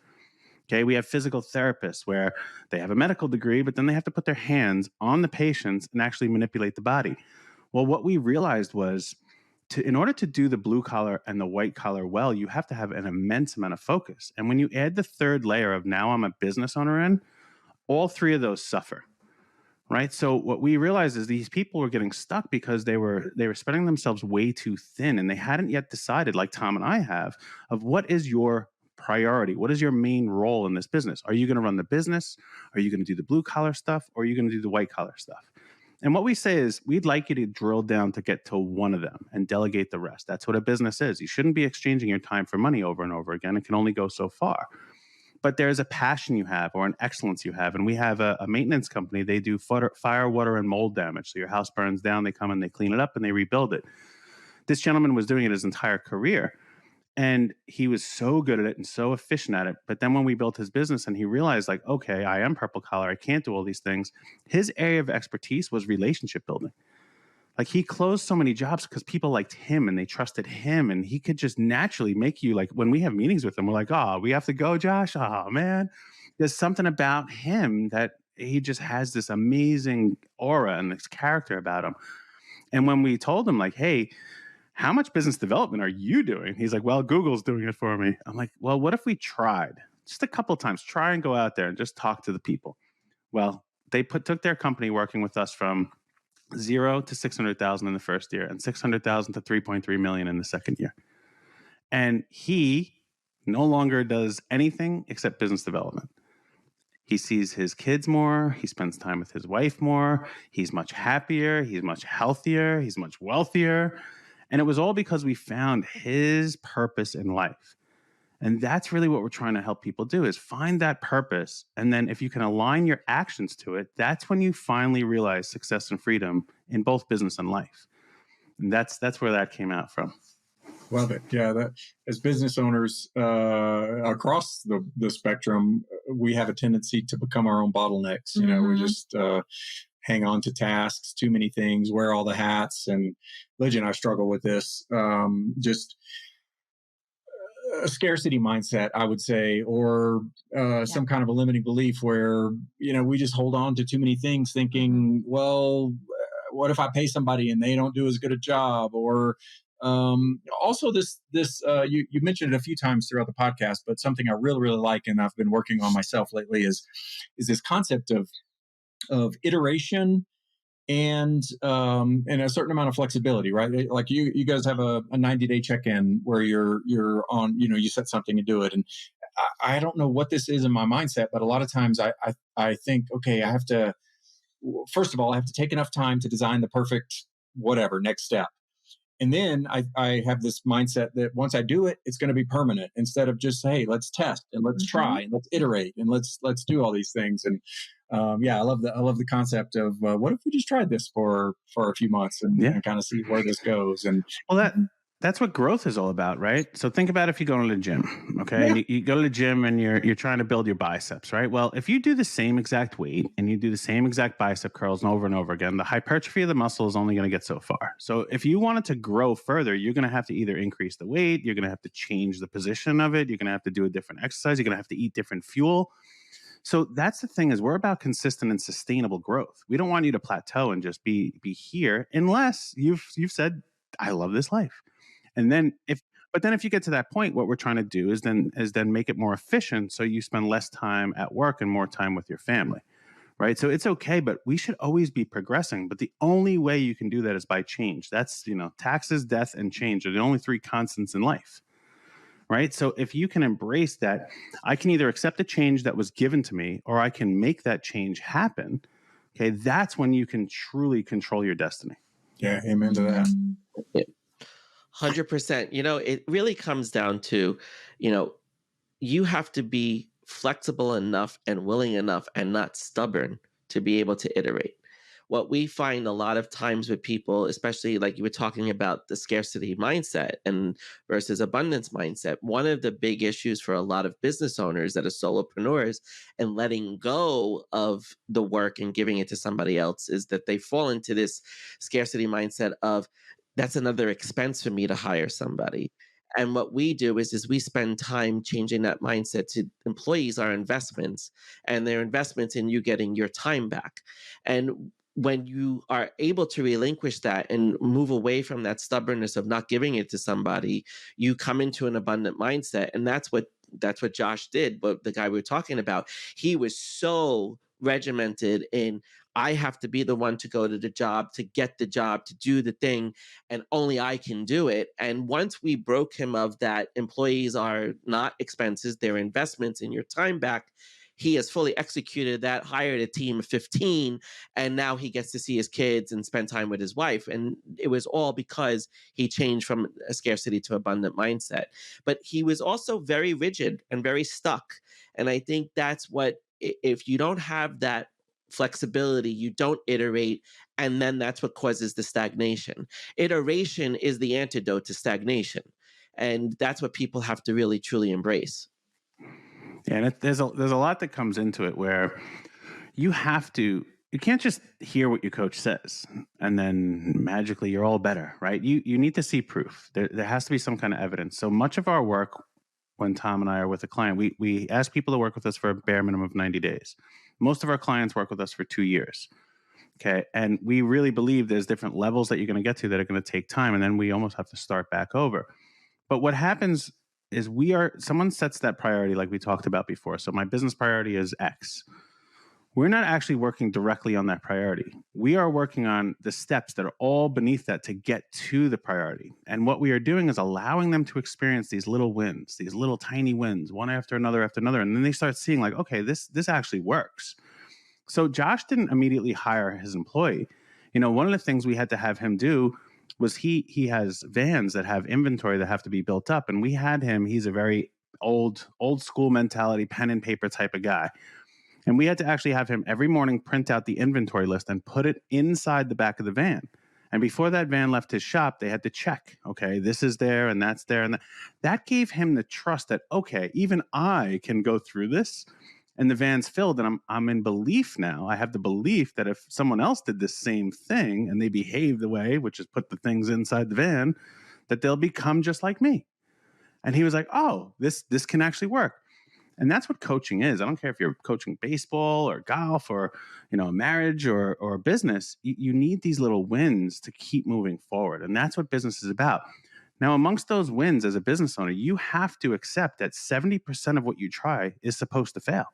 Okay, we have physical therapists where they have a medical degree, but then they have to put their hands on the patients and actually manipulate the body. Well, what we realized was in order to do the blue collar and the white collar well, you have to have an immense amount of focus. And when you add the third layer of now I'm a business owner in, all three of those suffer, right? So what we realized is these people were getting stuck because they were spreading themselves way too thin, and they hadn't yet decided, like Tom and I have, of what is your priority? What is your main role in this business? Are you going to run the business? Are you going to do the blue collar stuff? Or are you going to do the white collar stuff? And what we say is we'd like you to drill down to get to one of them and delegate the rest. That's what a business is. You shouldn't be exchanging your time for money over and over again. It can only go so far. But there's a passion you have or an excellence you have. And we have a maintenance company. They do fire, water, and mold damage. So your house burns down, they come and they clean it up and they rebuild it. This gentleman was doing it his entire career. And he was so good at it and so efficient at it. But then when we built his business and he realized, like, okay, I am purple collar, I can't do all these things. His area of expertise was relationship building. Like, he closed so many jobs because people liked him and they trusted him. And he could just naturally make you, like, when we have meetings with him, we're like, oh, we have to go, Josh. Oh, man. There's something about him that he just has this amazing aura and this character about him. And when we told him, like, hey, how much business development are you doing? He's like, well, Google's doing it for me. I'm like, well, what if we tried just a couple of times, try and go out there and just talk to the people? Well, they took their company working with us from 0 to 600,000 in the first year and 600,000 to 3.3 million in the second year. And he no longer does anything except business development. He sees his kids more. He spends time with his wife more. He's much happier. He's much healthier. He's much wealthier. And it was all because we found his purpose in life. And that's really what we're trying to help people do, is find that purpose. And then if you can align your actions to it, that's when you finally realize success and freedom in both business and life. And that's where that came out from. Love it. Yeah, that as business owners across the spectrum, we have a tendency to become our own bottlenecks. You know, we just hang on to tasks, too many things, wear all the hats. And Lidge and I struggle with this. Just a scarcity mindset, I would say, or some kind of a limiting belief where, you know, we just hold on to too many things thinking, well, what if I pay somebody and they don't do as good a job? Or also this you mentioned it a few times throughout the podcast, but something I really like, and I've been working on myself lately, is this concept of iteration and a certain amount of flexibility, right? Like you guys have a 90-day check-in where you're on, you know, you set something and do it. And I don't know what this is in my mindset, but a lot of times I think, okay, first of all, I have to take enough time to design the perfect whatever next step. And then I have this mindset that once I do it, it's going to be permanent, instead of just, hey, let's test and let's try and let's iterate and let's do all these things. And I love the concept of what if we just tried this for a few months and kind of see where this goes. And well, that's what growth is all about, right? So think about if you go to the gym, okay? Yeah. You go to the gym and you're trying to build your biceps, right? Well, if you do the same exact weight and you do the same exact bicep curls and over again, the hypertrophy of the muscle is only going to get so far. So if you want it to grow further, you're going to have to either increase the weight, you're going to have to change the position of it, you're going to have to do a different exercise, you're going to have to eat different fuel. So that's the thing, is we're about consistent and sustainable growth. We don't want you to plateau and just be here unless you've said, I love this life. And then if you get to that point, what we're trying to do is then make it more efficient, so you spend less time at work and more time with your family, right? So it's okay, but we should always be progressing. But the only way you can do that is by change. That's, taxes, death, and change are the only three constants in life, right? So if you can embrace that, I can either accept a change that was given to me, or I can make that change happen. Okay, that's when you can truly control your destiny. Yeah, amen to that. Yeah. 100%. It really comes down to, you have to be flexible enough and willing enough and not stubborn to be able to iterate. What we find a lot of times with people, especially like you were talking about the scarcity mindset and versus abundance mindset, one of the big issues for a lot of business owners that are solopreneurs and letting go of the work and giving it to somebody else is that they fall into this scarcity mindset of, that's another expense for me to hire somebody. And what we do is we spend time changing that mindset to employees are investments, and they're investments in you getting your time back. And when you are able to relinquish that and move away from that stubbornness of not giving it to somebody, you come into an abundant mindset. And that's what Josh did. But the guy we were talking about, he was so regimented in, I have to be the one to go to the job, to get the job, to do the thing, and only I can do it. And once we broke him of that, employees are not expenses, they're investments in your time back, he has fully executed that, hired a team of 15, and now he gets to see his kids and spend time with his wife. And it was all because he changed from a scarcity to abundant mindset. But he was also very rigid and very stuck. And I think that's what, if you don't have that flexibility, you don't iterate, and then that's what causes the stagnation. Iteration is the antidote to stagnation, and that's what people have to really truly embrace. Yeah, and there's a lot that comes into it where you can't just hear what your coach says and then magically you're all better, right? You need to see proof. There has to be some kind of evidence. So much of our work, when Tom and I are with a client, we ask people to work with us for a bare minimum of 90 days. Most of our clients work with us for 2 years. Okay. And we really believe there's different levels that you're going to get to that are going to take time. And then we almost have to start back over. But what happens is someone sets that priority like we talked about before. So my business priority is X. we're not actually working directly on that priority. We are working on the steps that are all beneath that to get to the priority. And what we are doing is allowing them to experience these little wins, these little tiny wins, one after another. And then they start seeing like, okay, this actually works. So Josh didn't immediately hire his employee. One of the things we had to have him do was he has vans that have inventory that have to be built up. And we had him, he's a very old school mentality, pen and paper type of guy. And we had to actually have him every morning print out the inventory list and put it inside the back of the van. And before that van left his shop, they had to check, okay, this is there and that's there. And that gave him the trust that, okay, even I can go through this and the van's filled. And I'm in belief now. I have the belief that if someone else did the same thing and they behave the way, which is put the things inside the van, that they'll become just like me. And he was like, oh, this can actually work. And that's what coaching is. I don't care if you're coaching baseball or golf or, marriage or business. You need these little wins to keep moving forward. And that's what business is about. Now, amongst those wins as a business owner, you have to accept that 70% of what you try is supposed to fail.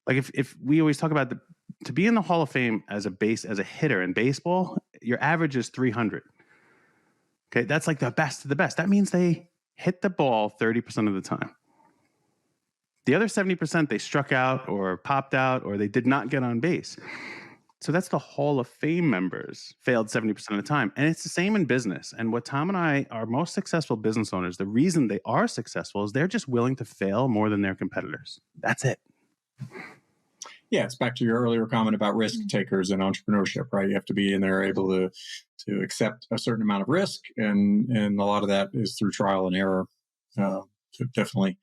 Like if we always talk about to be in the Hall of Fame as a hitter in baseball, your average is 300. Okay, that's like the best of the best. That means they hit the ball 30% of the time. The other 70%, they struck out or popped out or they did not get on base. So that's the Hall of Fame members failed 70% of the time. And it's the same in business. And what Tom and I are most successful business owners, the reason they are successful is they're just willing to fail more than their competitors. That's it. Yeah, it's back to your earlier comment about risk takers and entrepreneurship, right? You have to be in there able to accept a certain amount of risk. And a lot of that is through trial and error. So definitely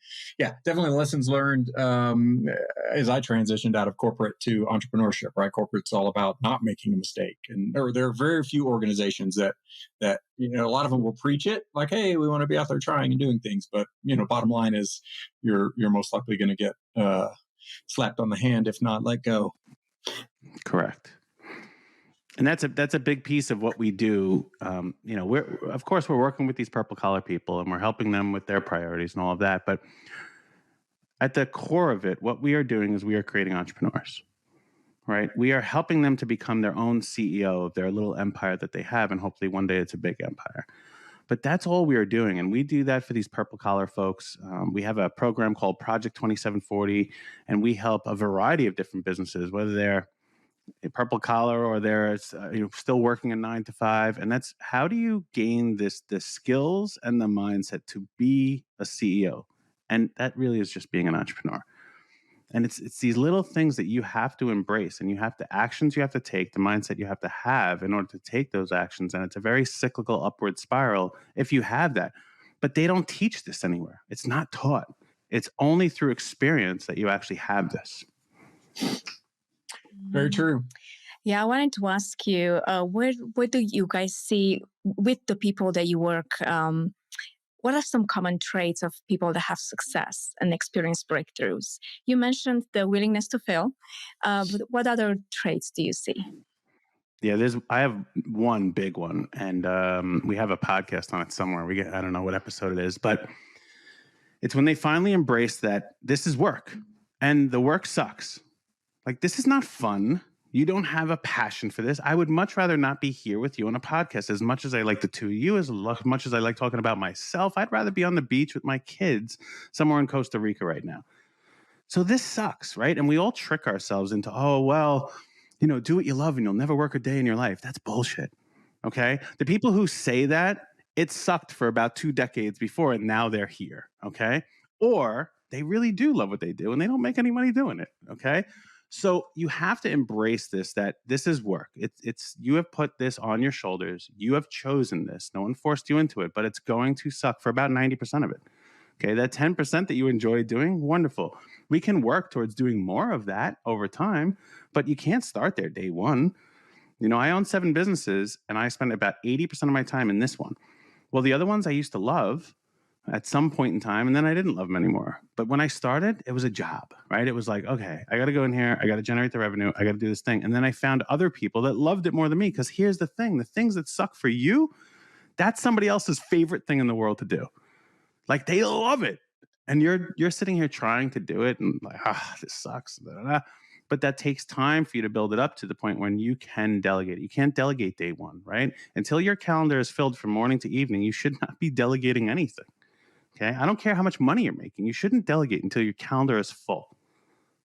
lessons learned as I transitioned out of corporate to entrepreneurship, right? Corporate's all about not making a mistake. And there are very few organizations that a lot of them will preach it like, hey, we want to be out there trying and doing things. But, bottom line is you're most likely going to get slapped on the hand, if not let go. Correct. And that's a big piece of what we do. We're working with these purple collar people and we're helping them with their priorities and all of that. But at the core of it, what we are doing is we are creating entrepreneurs, right? We are helping them to become their own CEO of their little empire that they have. And hopefully one day it's a big empire. But that's all we are doing. And we do that for these purple collar folks. We have a program called Project 2740, and we help a variety of different businesses, whether they're a purple collar or they're still working a 9 to 5. And that's how do you gain the skills and the mindset to be a CEO? And that really is just being an entrepreneur. And it's these little things that you have to embrace and actions you have to take, the mindset you have to have in order to take those actions. And it's a very cyclical upward spiral if you have that. But they don't teach this anywhere. It's not taught. It's only through experience that you actually have this. Very true. Yeah, I wanted to ask you, where do you guys see with the people that you work? What are some common traits of people that have success and experience breakthroughs? You mentioned the willingness to fail, but what other traits do you see? Yeah, I have one big one, and we have a podcast on it somewhere. I don't know what episode it is, but it's when they finally embrace that this is work and the work sucks. Like, this is not fun. You don't have a passion for this. I would much rather not be here with you on a podcast. As much as I like the two of you, as much as I like talking about myself, I'd rather be on the beach with my kids somewhere in Costa Rica right now. So this sucks, right? And we all trick ourselves into, do what you love and you'll never work a day in your life. That's bullshit, okay? The people who say that, it sucked for about 2 decades before and now they're here, okay? Or they really do love what they do and they don't make any money doing it, okay? So you have to embrace this, that this is work. It's you have put this on your shoulders. You have chosen this. No one forced you into it, but it's going to suck for about 90% of it. Okay, that 10% that you enjoy doing, wonderful. We can work towards doing more of that over time, but you can't start there day one. I own 7 businesses and I spend about 80% of my time in this one. Well, the other ones I used to love at some point in time, and then I didn't love them anymore. But when I started, it was a job, right? It was like, okay, I got to go in here. I got to generate the revenue. I got to do this thing. And then I found other people that loved it more than me. Because here's the thing, the things that suck for you, that's somebody else's favorite thing in the world to do. Like, they love it. And you're sitting here trying to do it and like, this sucks. Blah, blah, blah. but that takes time for you to build it up to the point when you can delegate. You can't delegate day one, right? Until your calendar is filled from morning to evening, you should not be delegating anything. Okay. I don't care how much money you're making. You shouldn't delegate until your calendar is full.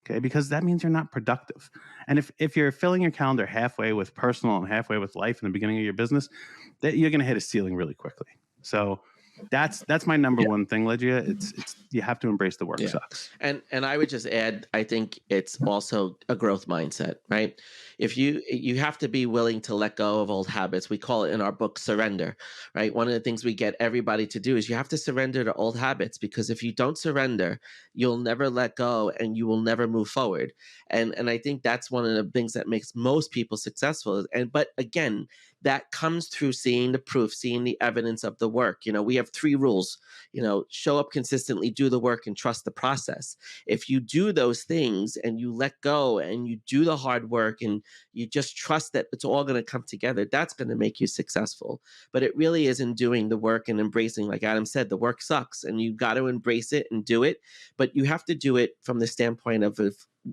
Okay. Because that means you're not productive. And if you're filling your calendar halfway with personal and halfway with life in the beginning of your business, that you're going to hit a ceiling really quickly. So that's my number one thing, Legia. It's you have to embrace the work sucks. And I would just add, I think it's also a growth mindset, right? If you have to be willing to let go of old habits. We call it in our book surrender, right? One of the things we get everybody to do is you have to surrender to old habits, because if you don't surrender, you'll never let go and you will never move forward. And I think that's one of the things that makes most people successful. But again, that comes through seeing the proof, seeing the evidence of the work. We have 3 rules, show up consistently, do the work, and trust the process. If you do those things and you let go and you do the hard work and you just trust that it's all going to come together, that's going to make you successful. But it really is in doing the work and embracing, like Adam said, the work sucks and you've got to embrace it and do it. But you have to do it from the standpoint of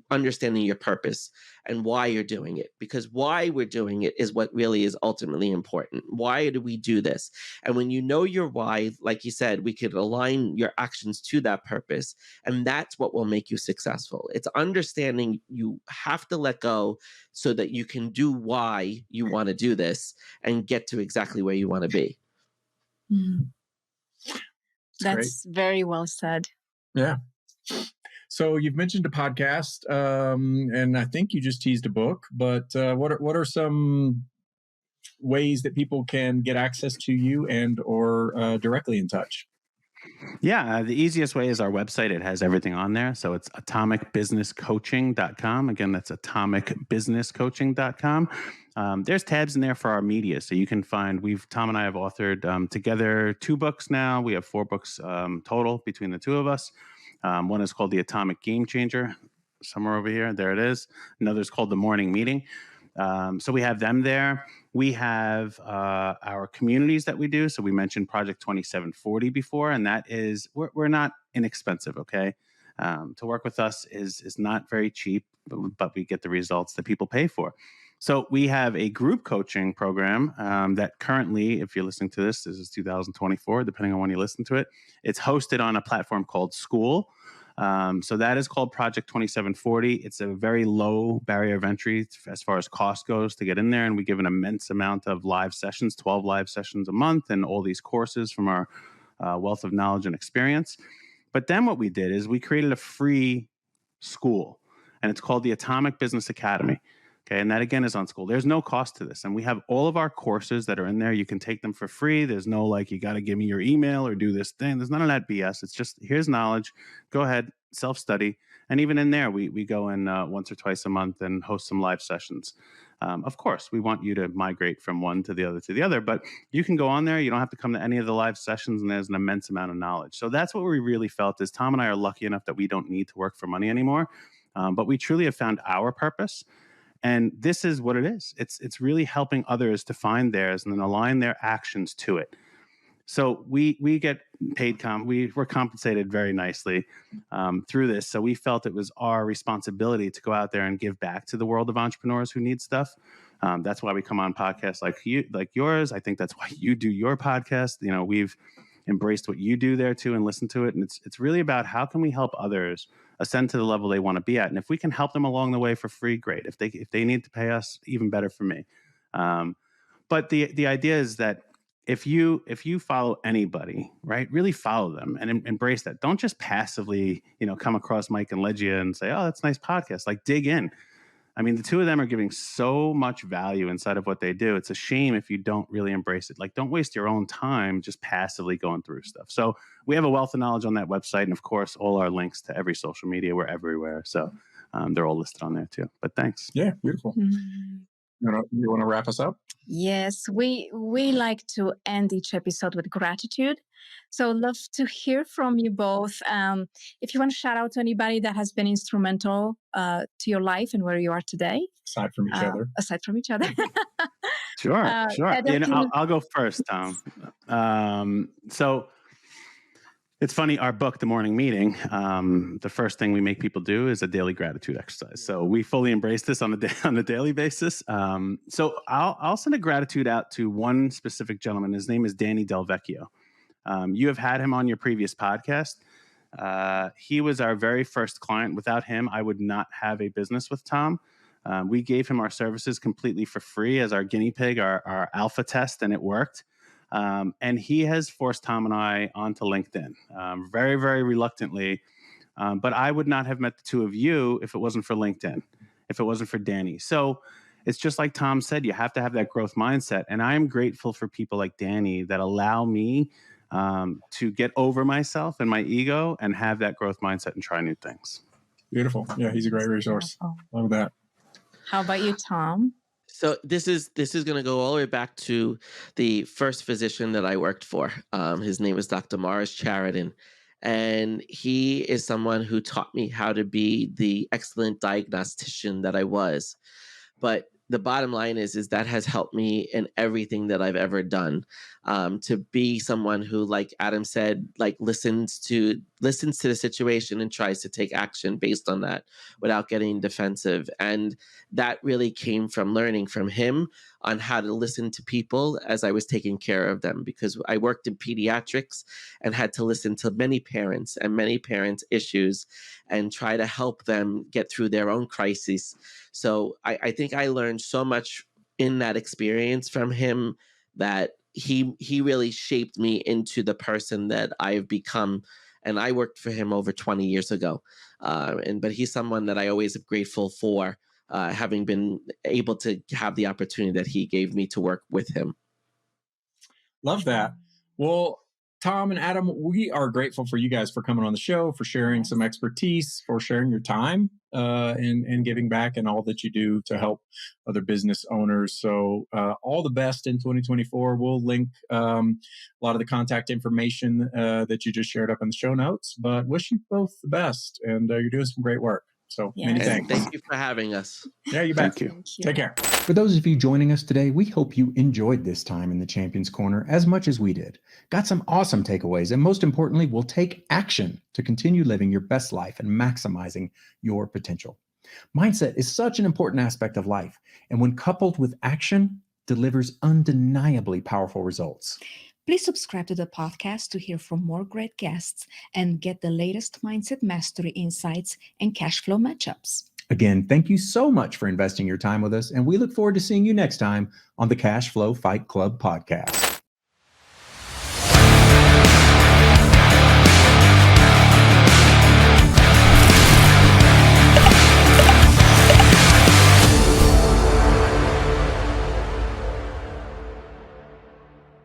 understanding your purpose and why you're doing it, because why we're doing it is what really is ultimately important. Why do we do this? And when you know your why, like you said, we could align your actions to that purpose, and that's what will make you successful. It's understanding you have to let go so that you can do why you want to do this and get to exactly where you want to be. That's very well said. Yeah. So you've mentioned a podcast, and I think you just teased a book. But what are some ways that people can get access to you and or directly in touch? Yeah, the easiest way is our website. It has everything on there. So it's atomicbusinesscoaching.com. Again, that's atomicbusinesscoaching.com. There's tabs in there for our media. So you can find, Tom and I have authored together 2 books now. We have 4 books total between the 2 of us. One is called The Atomic Game Changer, somewhere over here. There it is. Another is called The Morning Meeting. So we have them there. We have our communities that we do. So we mentioned Project 2740 before, and that is, we're not inexpensive, okay? To work with us is not very cheap, but we get the results that people pay for. So we have a group coaching program that currently, if you're listening to this is 2024, depending on when you listen to it, it's hosted on a platform called School. So that is called Project 2740. It's a very low barrier of entry as far as cost goes to get in there. And we give an immense amount of live sessions, 12 live sessions a month, and all these courses from our wealth of knowledge and experience. But then what we did is we created a free school, and it's called the Atomic Business Academy. Okay, and that again is on School. There's no cost to this. And we have all of our courses that are in there. You can take them for free. There's no like, you got to give me your email or do this thing. There's none of that BS. It's just, here's knowledge. Go ahead, self-study. And even in there, we go in once or twice a month and host some live sessions. Of course, we want you to migrate from one to the other, but you can go on there. You don't have to come to any of the live sessions, and there's an immense amount of knowledge. So that's what we really felt is Tom and I are lucky enough that we don't need to work for money anymore. But we truly have found our purpose. And this is what it is. It's really helping others to find theirs and then align their actions to it. So we get paid, we're compensated very nicely through this. So we felt it was our responsibility to go out there and give back to the world of entrepreneurs who need stuff. That's why we come on podcasts like yours. I think that's why you do your podcast. We've embraced what you do there too and listen to it. And it's really about how can we help others ascend to the level they want to be at. And if we can help them along the way for free, great. If they need to pay us, even better for me. But the idea is that if you follow anybody, right, really follow them and embrace that. Don't just passively, come across Mike and Legia and say, oh, that's a nice podcast. Like dig in. I mean, the 2 of them are giving so much value inside of what they do. It's a shame if you don't really embrace it. Like, don't waste your own time just passively going through stuff. So we have a wealth of knowledge on that website. And of course, all our links to every social media, we're everywhere. So they're all listed on there too. But thanks. Yeah, beautiful. You want to wrap us up? Yes, we like to end each episode with gratitude. So love to hear from you both. If you want to shout out to anybody that has been instrumental to your life and where you are today. Aside from each other. Aside from each other. Sure. I'll go first, Tom. So It's funny, our book, The Morning Meeting, the first thing we make people do is a daily gratitude exercise. So we fully embrace this on a daily basis. So I'll send a gratitude out to one specific gentleman. His name is Danny Del Vecchio. You have had him on your previous podcast. He was our very first client. Without him, I would not have a business with Tom. We gave him our services completely for free as our guinea pig, our alpha test, and it worked. And he has forced Tom and I onto LinkedIn, very, very reluctantly. But I would not have met the two of you if it wasn't for LinkedIn, if it wasn't for Danny. So it's just like Tom said, you have to have that growth mindset. And I am grateful for people like Danny that allow me to get over myself and my ego and have that growth mindset and try new things. Beautiful. Yeah, he's a great resource. Love that. How about you, Tom? So this is going to go all the way back to the first physician that I worked for. His name is Dr. Morris Chariton, and he is someone who taught me how to be the excellent diagnostician that I was. But the bottom line is that has helped me in everything that I've ever done, to be someone who, like Adam said, like listens to the situation and tries to take action based on that without getting defensive. And that really came from learning from him on how to listen to people as I was taking care of them, because I worked in pediatrics and had to listen to many parents and many parents' issues and try to help them get through their own crises. So I think I learned so much in that experience from him that he really shaped me into the person that I've become. And I worked for him over 20 years ago. But he's someone that I always am grateful for, having been able to have the opportunity that he gave me to work with him. Love that. Well, Tom and Adam, we are grateful for you guys for coming on the show, for sharing some expertise, for sharing your time, and giving back and all that you do to help other business owners. So all the best in 2024. We'll link a lot of the contact information that you just shared up in the show notes, but wish you both the best. And you're doing some great work. So many thanks. Thank you for having us. Yeah, you bet. Thank you. Take care. For those of you joining us today, we hope you enjoyed this time in the Champions Corner as much as we did. Got some awesome takeaways, and most importantly, will take action to continue living your best life and maximizing your potential. Mindset is such an important aspect of life, and when coupled with action, delivers undeniably powerful results. Please subscribe to the podcast to hear from more great guests and get the latest mindset mastery insights and cash flow matchups. Again, thank you so much for investing your time with us, and we look forward to seeing you next time on the Cash Flow Fight Club podcast.